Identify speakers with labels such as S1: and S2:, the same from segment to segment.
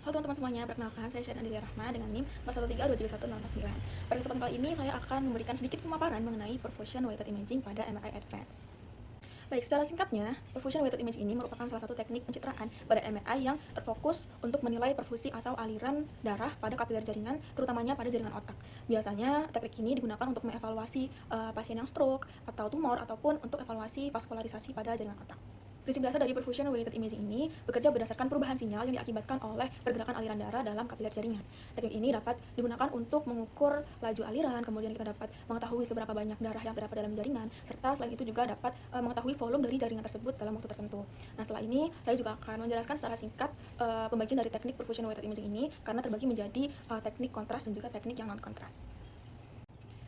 S1: Halo teman-teman semuanya, perkenalkan saya Syahdan Andrea Rahma dengan NIM 113231049. Pada kesempatan kali ini saya akan memberikan sedikit pemaparan mengenai Perfusion Weighted Imaging pada MRI Advance. Baik, secara singkatnya, Perfusion Weighted Imaging ini merupakan salah satu teknik pencitraan pada MRI yang terfokus untuk menilai perfusi atau aliran darah pada kapiler jaringan, terutamanya pada jaringan otak. Biasanya, teknik ini digunakan untuk mengevaluasi pasien yang stroke atau tumor ataupun untuk evaluasi vaskularisasi pada jaringan otak. Prinsip dasar dari Perfusion Weighted Imaging ini bekerja berdasarkan perubahan sinyal yang diakibatkan oleh pergerakan aliran darah dalam kapiler jaringan. Teknik ini dapat digunakan untuk mengukur laju aliran, kemudian kita dapat mengetahui seberapa banyak darah yang terdapat dalam jaringan, serta selain itu juga dapat mengetahui volume dari jaringan tersebut dalam waktu tertentu. Nah, setelah ini saya juga akan menjelaskan secara singkat pembagian dari teknik Perfusion Weighted Imaging ini karena terbagi menjadi teknik kontras dan juga teknik yang non kontras.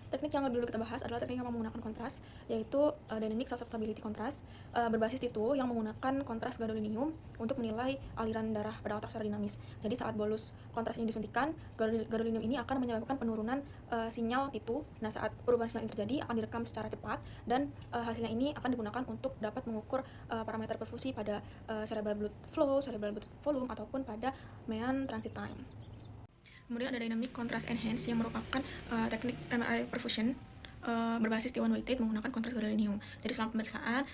S1: Teknik yang dulu kita bahas adalah teknik yang menggunakan kontras, yaitu Dynamic Susceptibility Contrast, berbasis itu yang menggunakan kontras gadolinium untuk menilai aliran darah pada otak secara dinamis. Jadi saat bolus kontras ini disuntikan, gadolinium ini akan menyebabkan penurunan sinyal itu. Nah, saat perubahan sinyal ini terjadi akan direkam secara cepat dan hasilnya ini akan digunakan untuk dapat mengukur parameter perfusi pada cerebral blood flow, cerebral blood volume ataupun pada mean transit time. Kemudian ada Dynamic Contrast Enhance yang merupakan teknik MRI perfusion berbasis T1 weighted menggunakan kontras gadolinium. Jadi selama pemeriksaan,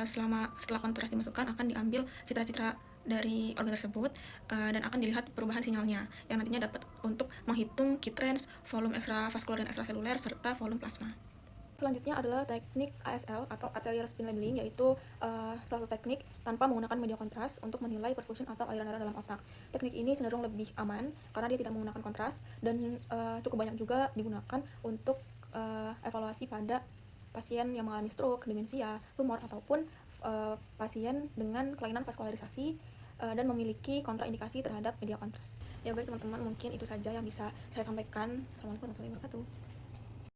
S1: setelah kontras dimasukkan akan diambil citra-citra dari organ tersebut dan akan dilihat perubahan sinyalnya yang nantinya dapat untuk menghitung key trends, volume ekstravaskular dan ekstraseluler serta volume plasma. Selanjutnya adalah teknik ASL atau arterial spin labeling, yaitu salah satu teknik tanpa menggunakan media kontras untuk menilai perfusion atau aliran darah dalam otak. Teknik ini cenderung lebih aman karena dia tidak menggunakan kontras dan cukup banyak juga digunakan untuk evaluasi pada pasien yang mengalami stroke, demensia, tumor ataupun pasien dengan kelainan vaskularisasi dan memiliki kontraindikasi terhadap media kontras. Ya baik teman-teman, mungkin itu saja yang bisa saya sampaikan. Assalamualaikum warahmatullahi wabarakatuh.